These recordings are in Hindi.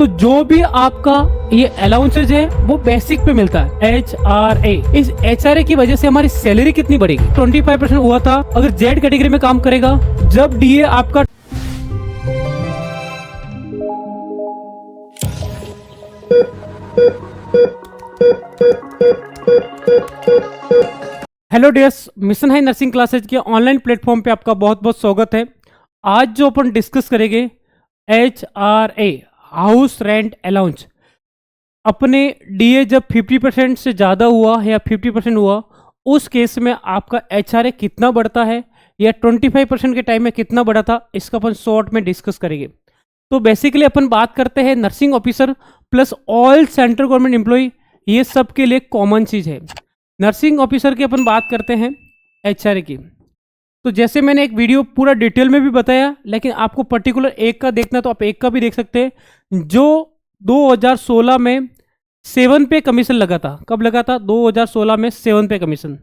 तो जो भी आपका ये अलाउंसेज है वो बेसिक पे मिलता है HRA। इस HRA की वजह से हमारी सैलरी कितनी बढ़ेगी? 25% हुआ था अगर जेड कैटेगरी में काम करेगा। जब DA आपका hello dears, mission high nursing classes के ऑनलाइन प्लेटफॉर्म पे आपका बहुत बहुत स्वागत है। आज जो अपन डिस्कस करेंगे HRA, हाउस रेंट अलाउंस। अपने DA जब 50% से ज़्यादा हुआ या 50% हुआ, उस केस में आपका HRA कितना बढ़ता है या 25% के टाइम में कितना बढ़ा था, इसका अपन शॉर्ट में डिस्कस करेंगे। तो बेसिकली अपन बात करते हैं nursing officer plus all central government employ, ये सब के लिए कॉमन चीज़ है। नर्सिंग ऑफिसर की अपन बात करते हैं HRA की। तो जैसे मैंने एक वीडियो पूरा डिटेल में भी बताया, लेकिन आपको पर्टिकुलर एक का देखना तो आप एक का भी देख सकते हैं। जो 2016 में 7 पे कमीशन लगा था। कब लगा था? 2016 में 7 पे कमीशन।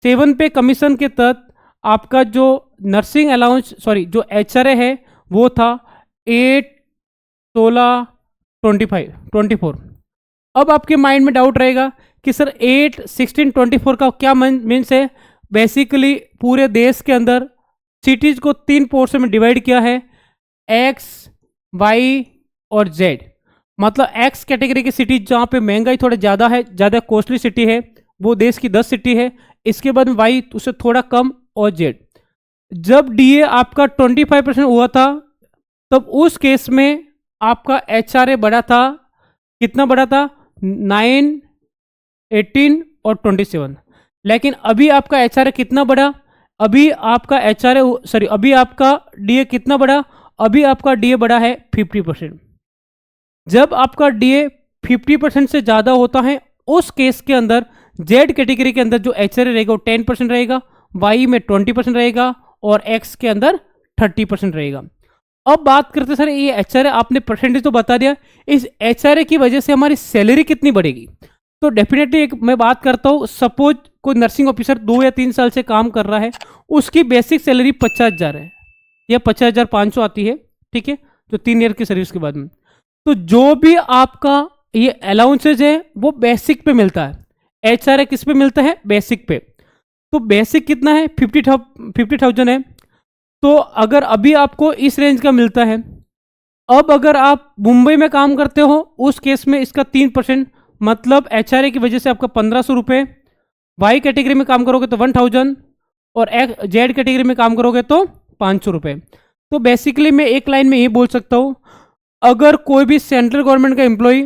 7 पे कमीशन के तहत आपका जो नर्सिंग अलाउंस जो HRA है वो था 8, 16, 24। अब आपके माइंड में डाउट रहेगा कि सर 8, 16, 24 का क्या मीन्स है? बेसिकली पूरे देश के अंदर सिटीज को 3 पोर्शन में डिवाइड किया है, X, Y और Z। मतलब X कैटेगरी की सिटी जहाँ पे महंगाई थोड़ा ज़्यादा है, ज़्यादा कॉस्टली सिटी है, वो देश की 10 सिटी है। इसके बाद Y उससे थोड़ा कम और Z। जब DA आपका 25% हुआ था, तब उस केस में आपका HRA बढ़ा था। कितना बढ़ा था? 9, 18 और 27। लेकिन अभी आपका HRA कितना बढ़ा? अभी आपका DA कितना बढ़ा? अभी आपका DA बढ़ा है 50%। जब आपका DA 50% से ज़्यादा होता है, उस केस के अंदर Z कैटेगरी के अंदर जो HRA रहेगा वो 10% रहेगा, Y में 20% रहेगा और X के अंदर 30% रहेगा। अब बात करते सर ये HRA आपने परसेंटेज तो बता दिया, इस HRA की वजह से हमारी सैलरी कितनी बढ़ेगी? तो डेफिनेटली एक मैं बात करता हूँ, सपोज कोई नर्सिंग ऑफिसर 2 या 3 साल से काम कर रहा है, उसकी बेसिक सैलरी 50,000 है या 50,500 आती है, ठीक है, जो 3 ईयर की सर्विस के बाद में। तो जो भी आपका ये अलाउंसेज है वो बेसिक पे मिलता है। HRA किस पे मिलता है? बेसिक पे। तो बेसिक कितना है? 50,000 है। तो अगर अभी आपको इस रेंज का मिलता है, अब अगर आप मुंबई में काम करते हो, उस केस में इसका 3%, मतलब HRA की वजह से आपका 1,500 रुपये। Y कैटेगरी में काम करोगे तो 1,000 और Z कैटेगरी में काम करोगे तो 500 रुपये। तो बेसिकली मैं एक लाइन में ये बोल सकता हूँ, अगर कोई भी सेंट्रल गवर्नमेंट का एम्प्लॉय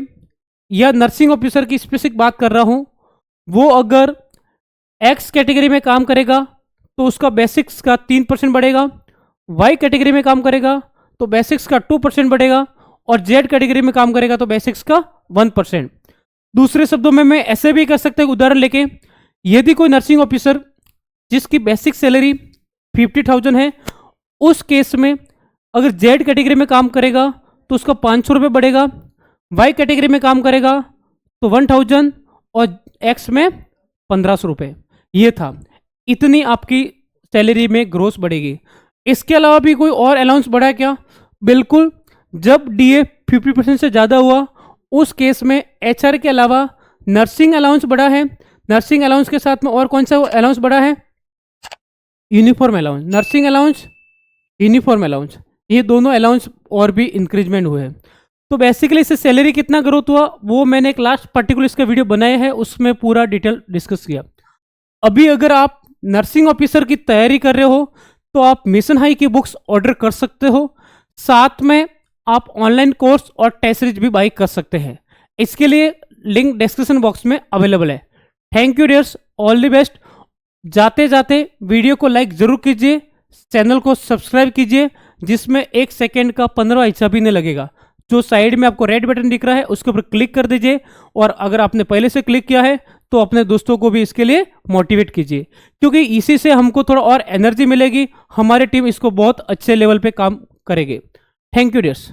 या नर्सिंग ऑफिसर की स्पेसिफिक बात कर रहा हूँ, वो अगर X कैटेगरी में काम करेगा तो उसका बेसिक्स का 3% बढ़ेगा, Y कैटेगरी में काम करेगा तो बेसिक्स का 2% बढ़ेगा और Z कैटेगरी में काम करेगा तो बेसिक्स का 1%। दूसरे शब्दों में मैं ऐसे भी कर सकता हूँ, उदाहरण लेके, यदि कोई नर्सिंग ऑफिसर जिसकी बेसिक सैलरी 50,000 है, उस केस में अगर Z कैटेगरी में काम करेगा तो उसका 500 रुपये बढ़ेगा, Y कैटेगरी में काम करेगा तो 1,000 और X में 1,500 रुपये। ये था, इतनी आपकी सैलरी में ग्रोथ बढ़ेगी। इसके अलावा भी कोई और अलाउंस बढ़ा है क्या? बिल्कुल। जब DA 50% से ज़्यादा हुआ, उस केस में HRA के अलावा नर्सिंग अलाउंस बढ़ा है। नर्सिंग अलाउंस के साथ में और कौन सा अलाउंस बढ़ा है? Uniform allowance. Nursing allowance, uniform allowance, ये दोनों अलाउंस और भी इंक्रीजमेंट हुए हैं। तो बेसिकली इससे सैलरी कितना ग्रोथ हुआ वो मैंने एक लास्ट पर्टिकुलर इसका वीडियो बनाया है, उसमें पूरा डिटेल डिस्कस किया। अभी अगर आप नर्सिंग ऑफिसर की तैयारी कर रहे हो तो आप मिशन हाई की बुक्स ऑर्डर कर सकते हो, साथ में आप ऑनलाइन कोर्स और टेस्ट सीरीज भी बाई कर सकते हैं। इसके लिए लिंक डिस्क्रिप्शन बॉक्स में अवेलेबल है। Thank you dears, all the best. जाते जाते वीडियो को लाइक जरूर कीजिए, चैनल को सब्सक्राइब कीजिए, जिसमें 1 सेकेंड का 15 हिस्सा भी नहीं लगेगा। जो साइड में आपको रेड बटन दिख रहा है उसके ऊपर क्लिक कर दीजिए, और अगर आपने पहले से क्लिक किया है तो अपने दोस्तों को भी इसके लिए मोटिवेट कीजिए, क्योंकि इसी से हमको थोड़ा और एनर्जी मिलेगी। हमारी टीम इसको बहुत अच्छे लेवल पे काम करेगी। Thank you dears.